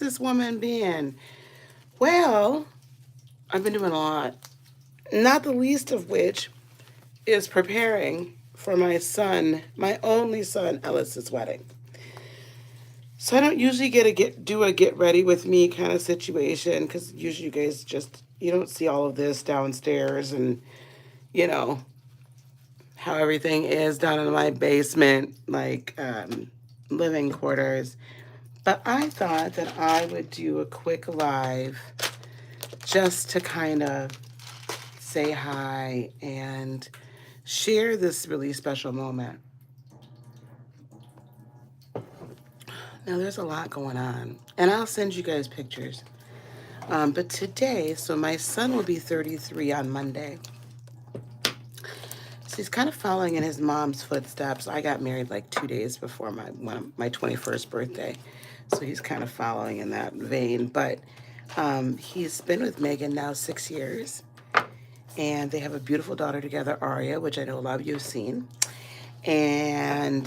this woman been? Well, I've been doing a lot, not the least of which is preparing for my son, my only son, Ellis's wedding. So I don't usually do a get ready with me kind of situation because usually you guys just you don't see all of this downstairs and you know how everything is down in my basement like living quarters. But I thought that I would do a quick live just to kind of say hi and share this really special moment. Now, there's a lot going on, and I'll send you guys pictures. But today, so my son will be 33 on Monday. So he's kind of following in his mom's footsteps. I got married like 2 days before my 21st birthday. So he's kind of following in that vein. But he's been with Megan now 6 years. And they have a beautiful daughter together, Aria, which I know a lot of you have seen. And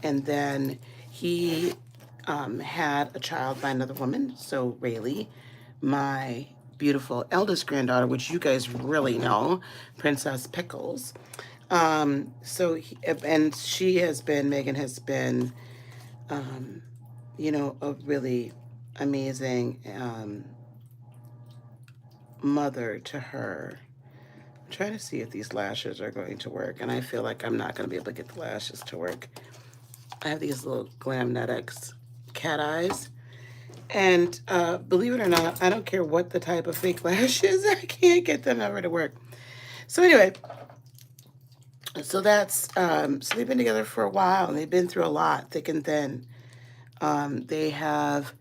then he had a child by another woman, so Rayleigh, my beautiful eldest granddaughter, which you guys really know, Princess Pickles. And Megan has been, a really amazing mother to her. I'm trying to see if these lashes are going to work, and I feel like I'm not going to be able to get the lashes to work. I have these little Glamnetics cat eyes. And believe it or not, I don't care what the type of fake lashes, I can't get them ever to work. So anyway, so they've been together for a while and they've been through a lot, thick and thin. They have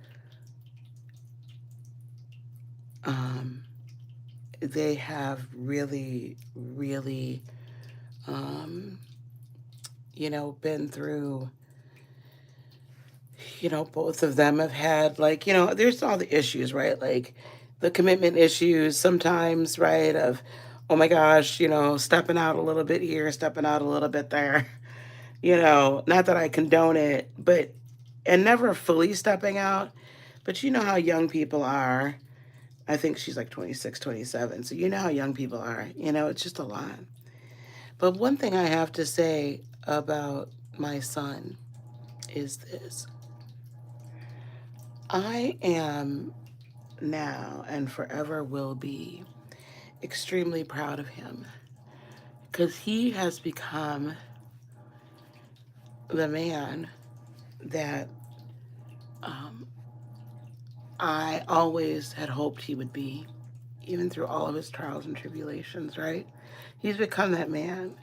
um, they have really, really, um, been through, both of them have had like, there's all the issues, right? Like the commitment issues sometimes, right? Of, oh my gosh, stepping out a little bit here, stepping out a little bit there. Not that I condone it, but, and never fully stepping out. But you know how young people are. I think she's like 26, 27. So you know how young people are. It's just a lot. But one thing I have to say about my son is this: I am now and forever will be extremely proud of him because he has become the man that um, I always had hoped he would be, even through all of his trials and tribulations, right? He's become that man.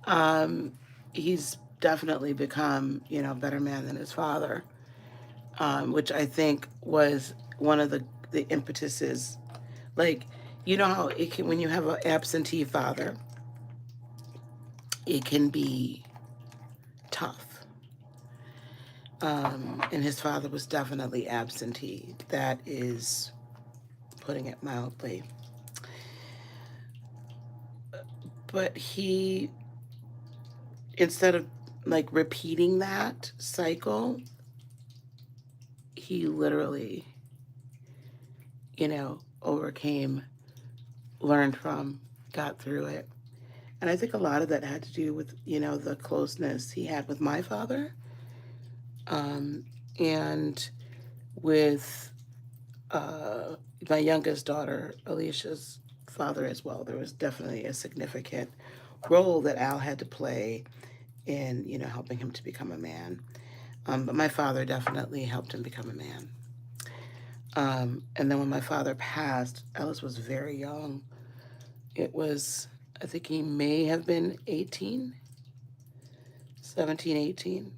Um, he's definitely become, a better man than his father, which I think was one of the impetuses. Like, you know how it can, when you have an absentee father, it can be tough. And his father was definitely absentee. That is putting it mildly. But he, instead of like repeating that cycle, he literally, overcame, learned from, got through it. And I think a lot of that had to do with, the closeness he had with my father, and with my youngest daughter, Alicia's father as well. There was definitely a significant role that Al had to play in, helping him to become a man. But my father definitely helped him become a man. And then when my father passed, Ellis was very young. It was, I think he may have been 18, 17, 18.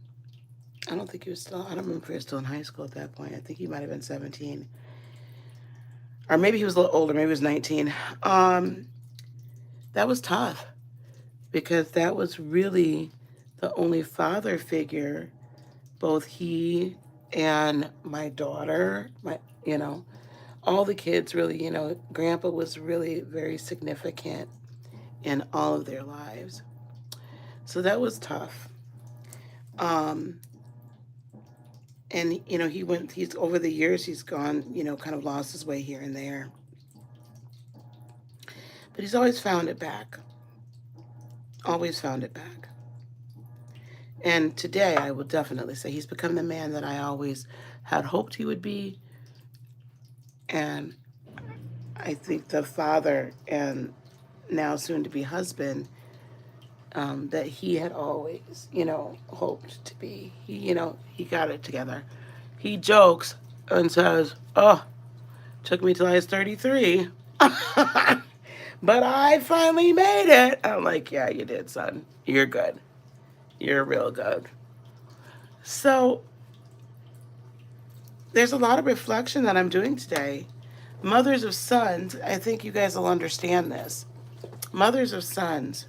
I don't think he was still, I don't remember if he was still in high school at that point. I think he might have been 17. Or maybe he was a little older, maybe he was 19. Um, that was tough because that was really the only father figure both he and my daughter, all the kids really, Grandpa was really very significant in all of their lives. So that was tough. Um, And, he's over the years, he's gone, kind of lost his way here and there. But he's always found it back. Always found it back. And today, I will definitely say he's become the man that I always had hoped he would be. And I think the father and now soon to be husband that he had always, hoped to be. He got it together. He jokes and says, "Oh, took me till I was 33." But I finally made it. I'm like, "Yeah, you did, son. You're good. You're real good." So there's a lot of reflection that I'm doing today. Mothers of sons, I think you guys will understand this. Mothers of sons,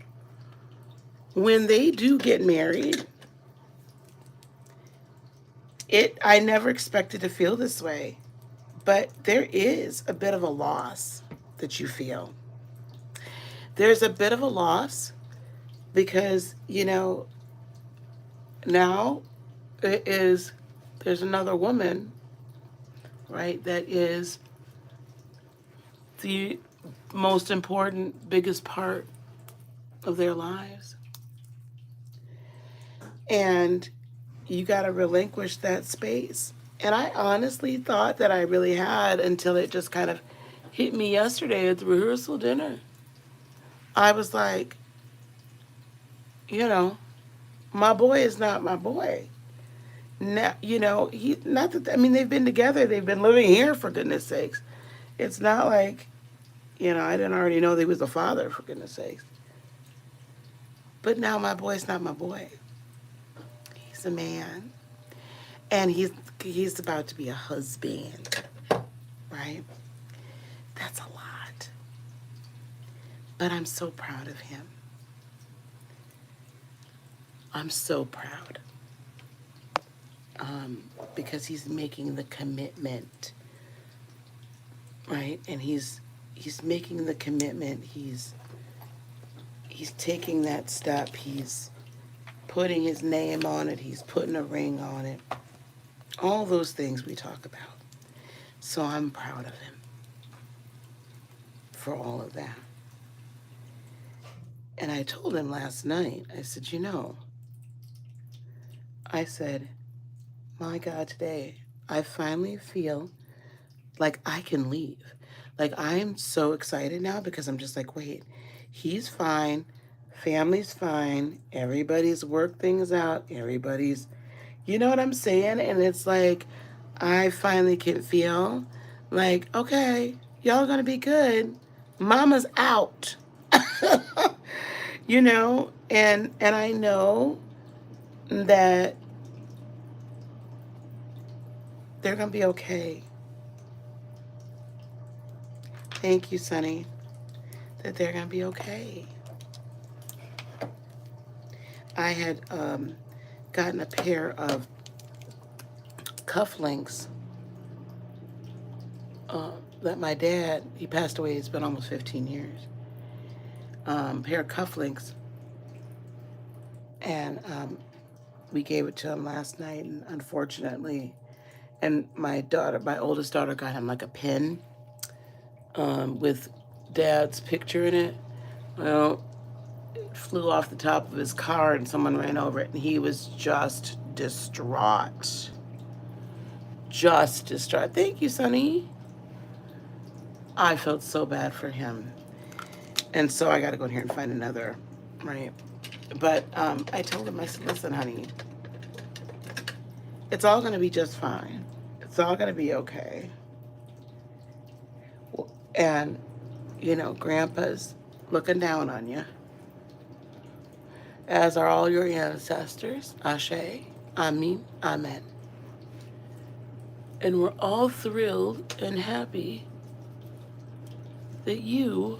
when they do get married, I never expected to feel this way, but there is a bit of a loss that you feel. There's a bit of a loss because, now there's another woman, right, that is the most important, biggest part of their lives. And you got to relinquish that space. And I honestly thought that I really had until it just kind of hit me yesterday at the rehearsal dinner. I was like, my boy is not my boy. Now, he not that I mean they've been together, they've been living here for goodness sakes. It's not like, I didn't already know he was a father for goodness sakes. But now my boy's not my boy. He's a man. And he's about to be a husband, right? That's a lot. But I'm so proud of him. I'm so proud. Because he's making the commitment, right? And he's making the commitment. He's taking that step. He's putting his name on it. He's putting a ring on it. All those things we talk about. So I'm proud of him for all of that. And I told him last night, I said, I said, my God, today, I finally feel like I can leave. Like, I'm so excited now because I'm just like, wait, he's fine. Family's fine. Everybody's worked things out. Everybody's, you know what I'm saying? And it's like, I finally can feel like, okay, y'all gonna be good. Mama's out. And I know that they're gonna be okay. Thank you, Sonny. That they're gonna be okay. I had gotten a pair of cufflinks that my dad, he passed away, it's been almost 15 years. Pair of cufflinks. And we gave it to him last night, and unfortunately, and my oldest daughter got him like a pin with Dad's picture in it. Well, it flew off the top of his car and someone ran over it, and he was just distraught. Just distraught. Thank you, Sonny. I felt so bad for him. And so I got to go in here and find another, right? But I told him, I said, listen, honey, it's all going to be just fine. It's all going to be okay. And, Grandpa's looking down on you, as are all your ancestors. Ashe, Amin, Amen. And we're all thrilled and happy that you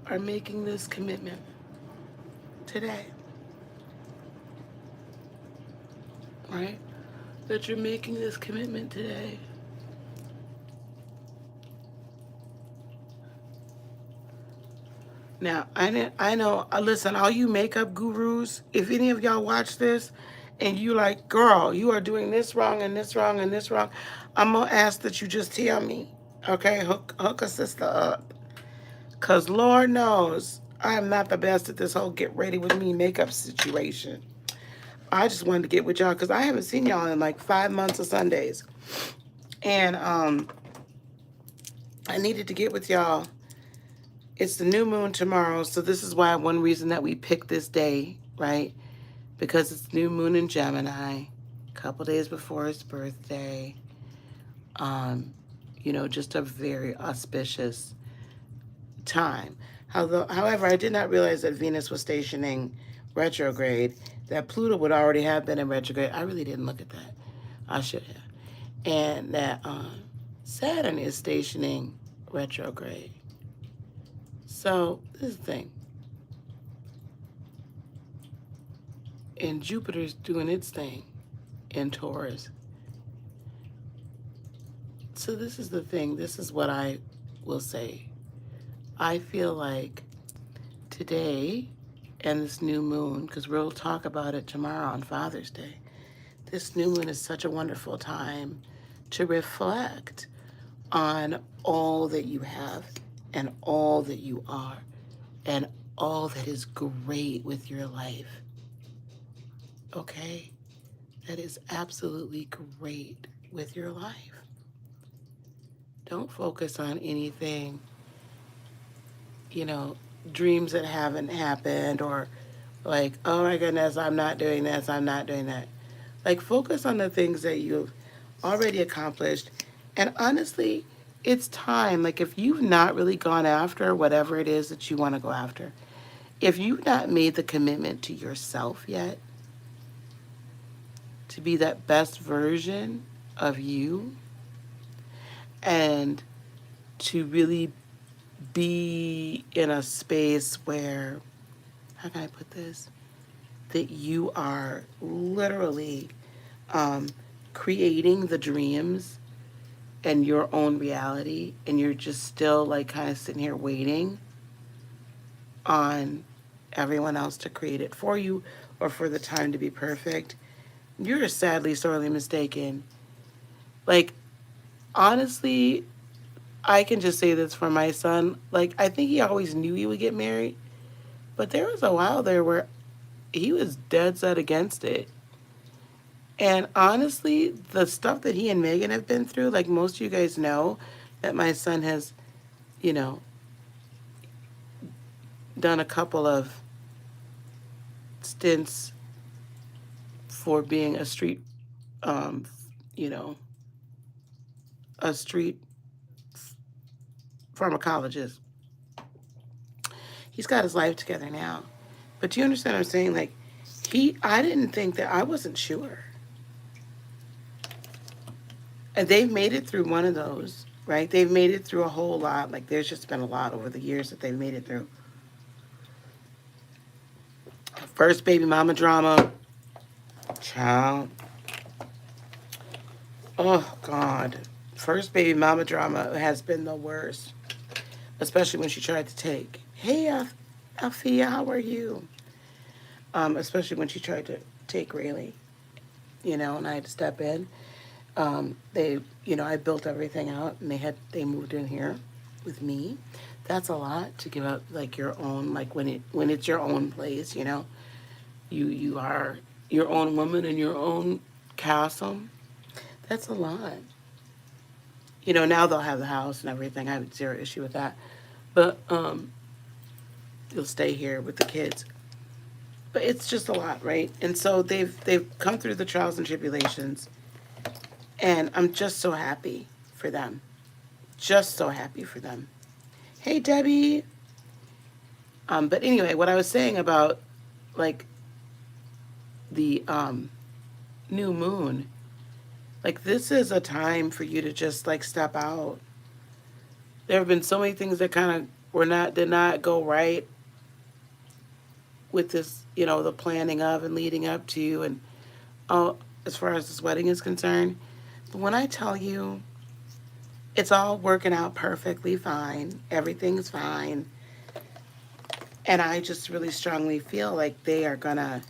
are making this commitment today. Right? That you're making this commitment today. Now, I know, listen, all you makeup gurus, if any of y'all watch this and you like, girl, you are doing this wrong and this wrong and this wrong, I'm gonna ask that you just tell me. Okay, hook a sister up. Cause Lord knows I am not the best at this whole get ready with me makeup situation. I just wanted to get with y'all because I haven't seen y'all in like 5 months of Sundays. And I needed to get with y'all. It's the new moon tomorrow, so this is why one reason that we picked this day, right? Because it's new moon in Gemini, a couple days before his birthday. Um, just a very auspicious time. However, I did not realize that Venus was stationing retrograde, that Pluto would already have been in retrograde. I really didn't look at that. I should have. And that Saturn is stationing retrograde. So, this is the thing. And Jupiter's doing its thing in Taurus. So, this is the thing. This is what I will say. I feel like today and this new moon, because we'll talk about it tomorrow on Father's Day, this new moon is such a wonderful time to reflect on all that you have and all that you are and all that is great with your life. Okay? That is absolutely great with your life. Don't focus on anything, dreams that haven't happened, or like, oh my goodness, I'm not doing this, I'm not doing that. Like, focus on the things that you've already accomplished. And honestly, it's time. Like, if you've not really gone after whatever it is that you want to go after, if you've not made the commitment to yourself yet to be that best version of you and to really be in a space where, how can I put this? That you are literally creating the dreams and your own reality, and you're just still like kind of sitting here waiting on everyone else to create it for you or for the time to be perfect, you're sadly sorely mistaken. Like, honestly, I can just say this for my son. Like, I think he always knew he would get married, but there was a while there where he was dead set against it. And honestly, the stuff that he and Megan have been through, like most of you guys know, that my son has, you know, done a couple of stints for being a street, um, you know, a street pharmacologist. He's got his life together now. But do you understand what I'm saying? Like, I didn't think that, I wasn't sure. And they've made it through one of those, right? They've made it through a whole lot. Like, there's just been a lot over the years that they've made it through. First baby mama drama. Child. Oh, God. First baby mama drama has been the worst. Especially when she tried to take, hey, Althea, how are you? Especially when she tried to take Rayleigh, and I had to step in. I built everything out, and they moved in here with me. That's a lot to give up, like, your own, like, when it's your own place, you are your own woman in your own castle. That's a lot. Now they'll have the house and everything. I have zero issue with that. But you'll stay here with the kids. But it's just a lot, right? And so they've come through the trials and tribulations, and I'm just so happy for them. Just so happy for them. Hey, Debbie. But anyway, what I was saying about, like, the new moon, like, this is a time for you to just, like, step out. There have been so many things that kind of did not go right with this, the planning of and leading up to, and as far as this wedding is concerned. But when I tell you, it's all working out perfectly fine, everything's fine, and I just really strongly feel like they are gonna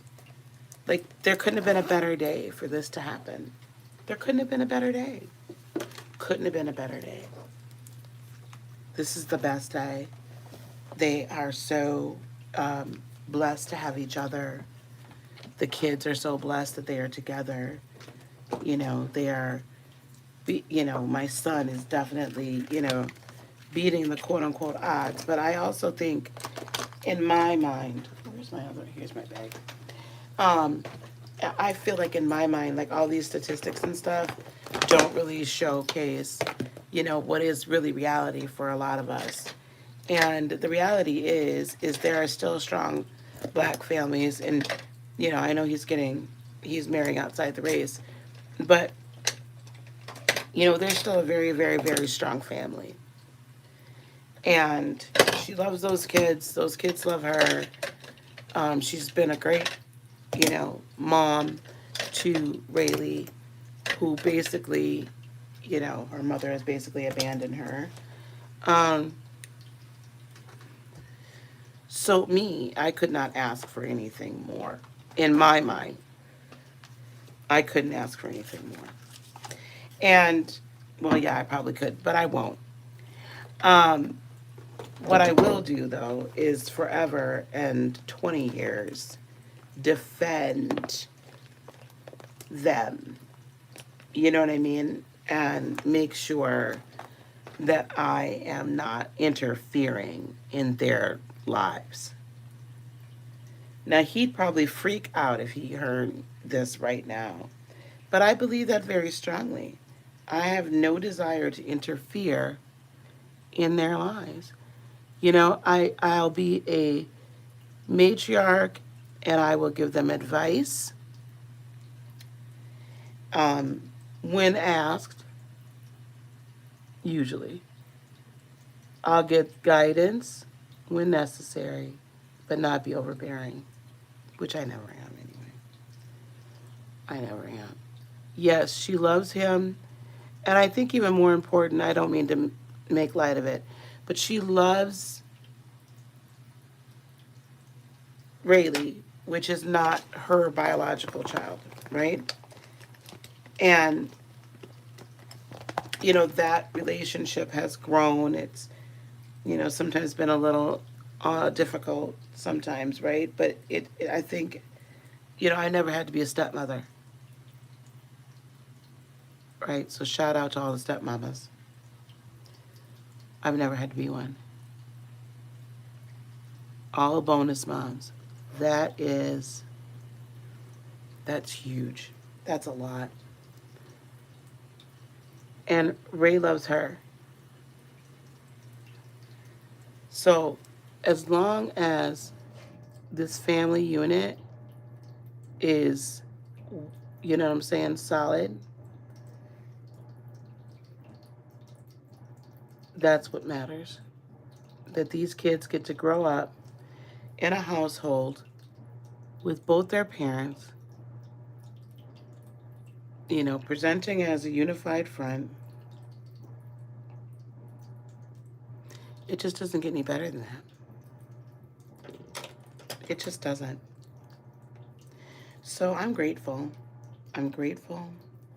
Like, there couldn't have been a better day for this to happen. There couldn't have been a better day. Couldn't have been a better day. This is the best day. They are so blessed to have each other. The kids are so blessed that they are together. You know, they are, my son is definitely, beating the quote unquote odds. But I also think in my mind, here's my bag. I feel like in my mind, like all these statistics and stuff don't really showcase, what is really reality for a lot of us. And the reality is there are still strong black families. And, I know he's marrying outside the race, but, there's still a very, very, very strong family. And she loves those kids. Those kids love her. She's been a great, mom to Rayleigh, who basically, her mother has basically abandoned her. So I could not ask for anything more. In my mind, I couldn't ask for anything more. And, well, yeah, I probably could, but I won't. What I will do, though, is forever and 20 years defend them. You know what I mean? And make sure that I am not interfering in their lives. Now, he'd probably freak out if he heard this right now, but I believe that very strongly. I have no desire to interfere in their lives. I'll be a matriarch and I will give them advice when asked, usually. I'll get guidance when necessary, but not be overbearing, which I never am anyway. I never am. Yes, she loves him. And I think even more important, I don't mean to make light of it, but she loves Rayleigh, which is not her biological child, right? And, that relationship has grown. It's, sometimes been a little difficult sometimes, right? But I think, I never had to be a stepmother, right? So shout out to all the stepmamas. I've never had to be one. All bonus moms. That's huge. That's a lot. And Ray loves her. So as long as this family unit is, solid, that's what matters. That these kids get to grow up in a household with both their parents, presenting as a unified front. It just doesn't get any better than that. It just doesn't. So I'm grateful. I'm grateful.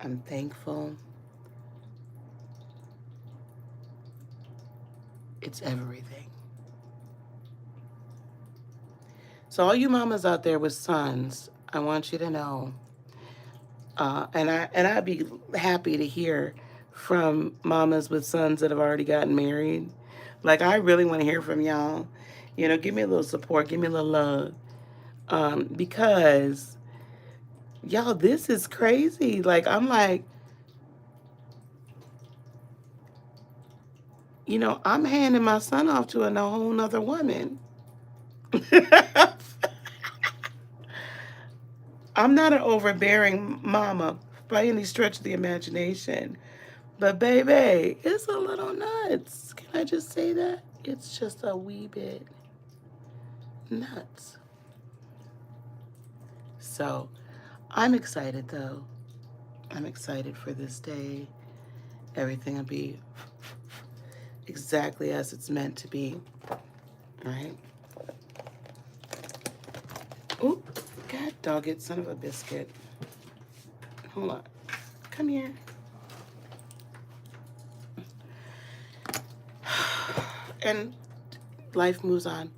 I'm thankful. It's everything. So all you mamas out there with sons, I want you to know, and I'd be happy to hear from mamas with sons that have already gotten married. Like, I really want to hear from y'all. Give me a little support, give me a little love, because y'all, this is crazy. Like, I'm like, I'm handing my son off to a whole nother woman. I'm not an overbearing mama by any stretch of the imagination. But baby, it's a little nuts. Can I just say that? It's just a wee bit nuts. So I'm excited though. I'm excited for this day. Everything will be exactly as it's meant to be. All right? Oop, God Dogged son of a biscuit. Hold on. Come here. And life moves on.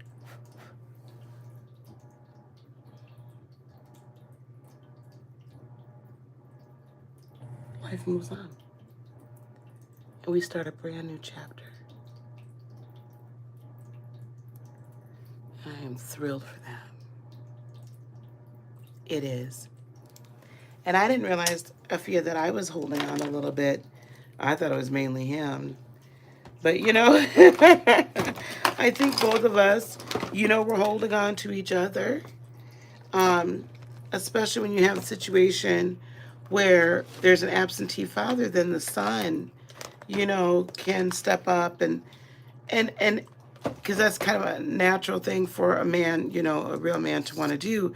Life moves on. And we start a brand new chapter. I am thrilled for that. It is. And I didn't realize, Afia, that I was holding on a little bit. I thought it was mainly him. But, you know, I think both of us, you know, we're holding on to each other. Especially when you have a situation where there's an absentee father, then the son, you know, can step up and because that's kind of a natural thing for a man, you know, a real man to want to do.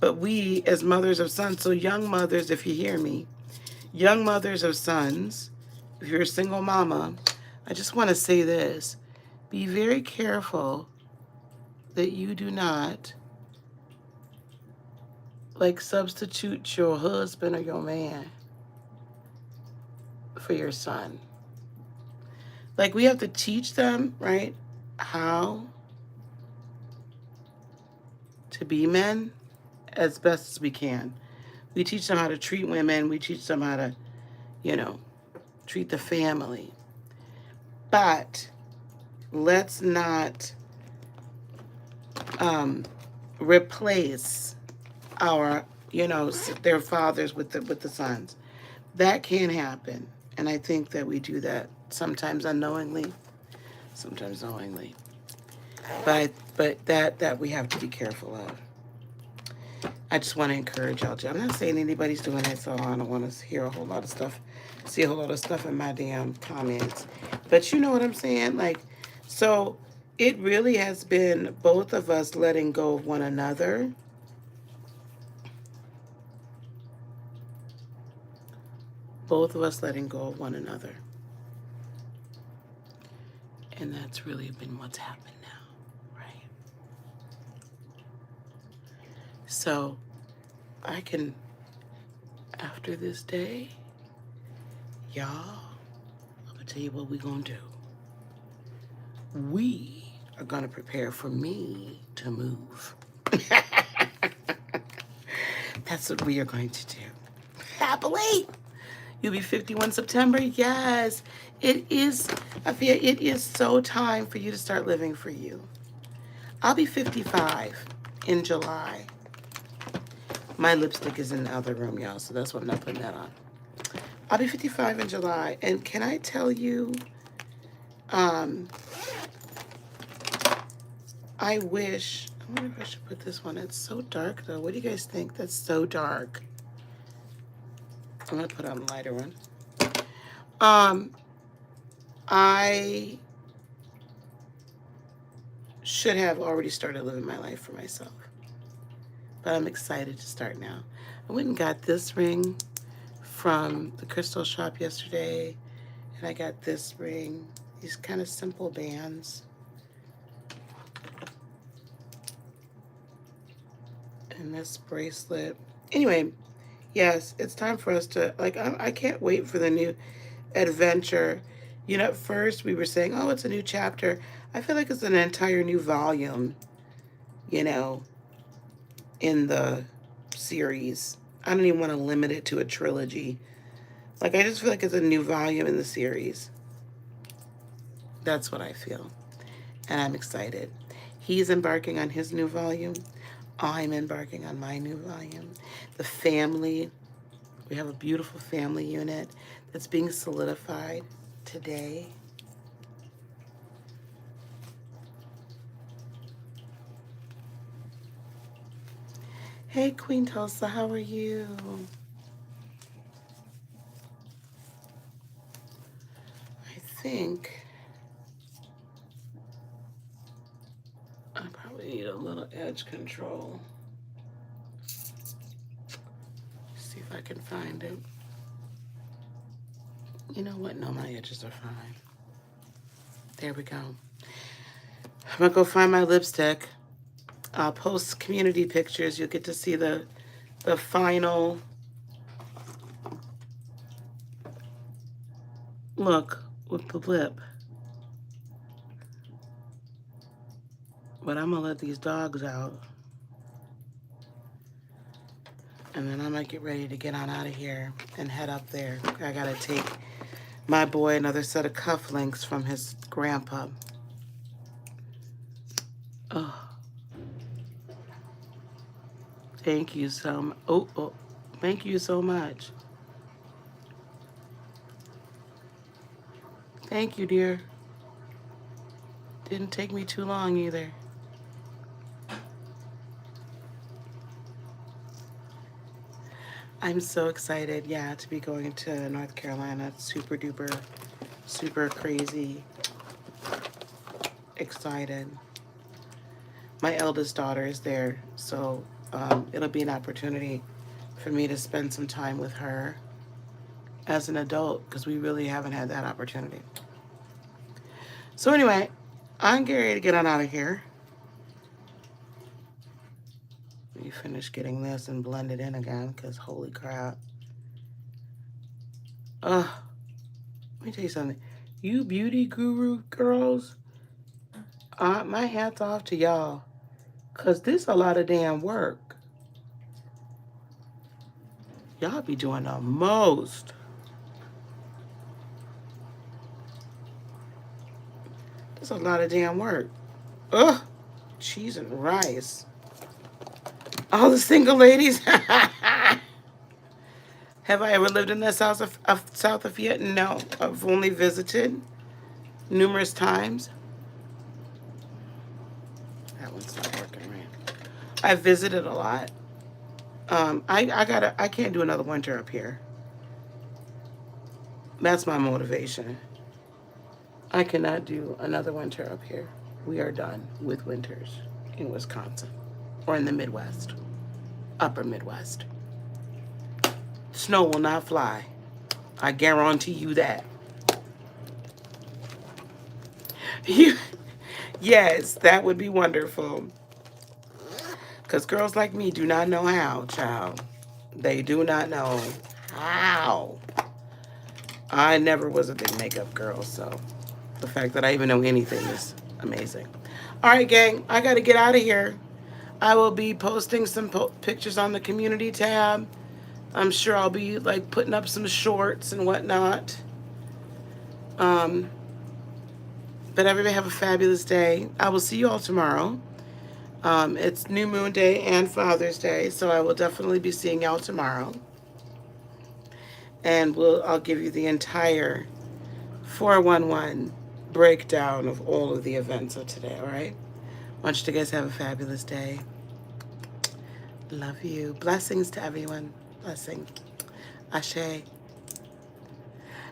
But we, as mothers of sons, so young mothers, if you hear me, young mothers of sons, if you're a single mama, I just want to say this. Be very careful that you do not, like, substitute your husband or your man for your son. Like, we have to teach them, right, how to be men as best as we can. We teach them how to treat women. We teach them how to, you know, treat the family. But let's not replace our, you know, their fathers with the sons. That can happen. And I think that we do that sometimes unknowingly, sometimes knowingly. But that we have to be careful of. I just want to encourage y'all. I'm not saying anybody's doing it, so I don't want to hear a whole lot of stuff, see a whole lot of stuff in my damn comments. But you know what I'm saying? Like, so it really has been both of us letting go of one another. Both of us letting go of one another. And that's really been what's happened now, right? So I can, after this day, y'all, I'm going to tell you what we're going to do. We are going to prepare for me to move. That's what we are going to do. Happily. You'll be 51 September. Yes. It is, I feel it is so time for you to start living for you. I'll be 55 in July. My lipstick is in the other room, y'all, so that's why I'm not putting that on. I'll be 55 in July. And can I tell you, I wish, I wonder if I should put this one. It's so dark, though. What do you guys think? That's so dark. I'm going to put on a lighter one. I should have already started living my life for myself. But I'm excited to start now. I went and got this ring from the crystal shop yesterday. And I got this ring. These kind of simple bands. And this bracelet. Anyway, yes, it's time for us to, like, I can't wait for the new adventure. You know, at first we were saying, oh, it's a new chapter. I feel like it's an entire new volume, you know, in the series. I don't even want to limit it to a trilogy. Like, I just feel like it's a new volume in the series. That's what I feel. And I'm excited. He's embarking on his new volume. I'm embarking on my new volume. The family, we have a beautiful family unit that's being solidified today. Hey, Queen Tulsa, how are you? I think I probably need a little edge control. See if I can find it. You know what? No, my edges are fine. There we go. I'm gonna go find my lipstick. I'll post community pictures. You'll get to see the the final look with the lip. But I'm gonna let these dogs out. And then I'm gonna get ready to get on out of here and head up there. I gotta take my boy another set of cufflinks from his grandpa. Oh, thank you so much. Oh, thank you so much. Thank you, dear. Didn't take me too long either. I'm so excited, yeah, to be going to North Carolina. Super duper, super crazy excited. My eldest daughter is there, so it'll be an opportunity for me to spend some time with her as an adult, because we really haven't had that opportunity. So anyway, I'm getting ready to get on out of here. Let me finish getting this and blend it in again, because holy crap. Let me tell you something. You beauty guru girls, my hat's off to y'all, because this a lot of damn work. Y'all be doing the most. That's a lot of damn work. Ugh, cheese and rice. All the single ladies. Have I ever lived in the south of Viet? No, I've only visited numerous times. That one's not working right. I visited a lot. I can't do another winter up here. That's my motivation. I cannot do another winter up here. We are done with winters in Wisconsin or in the Midwest, upper Midwest. Snow will not fly. I guarantee you that. Yes, that would be wonderful. Because girls like me do not know how, child. They do not know how. I never was a big makeup girl, so the fact that I even know anything is amazing. All right, gang, I got to get out of here. I will be posting some pictures on the community tab. I'm sure I'll be like putting up some shorts and whatnot. But everybody have a fabulous day. I will see you all tomorrow. It's New Moon Day and Father's Day, so I will definitely be seeing y'all tomorrow. And I'll give you the entire 411 breakdown of all of the events of today, all right? I want you guys to have a fabulous day. Love you. Blessings to everyone. Blessing. Ashe.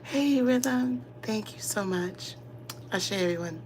Hey, Rhythm. Thank you so much. Ashe, everyone.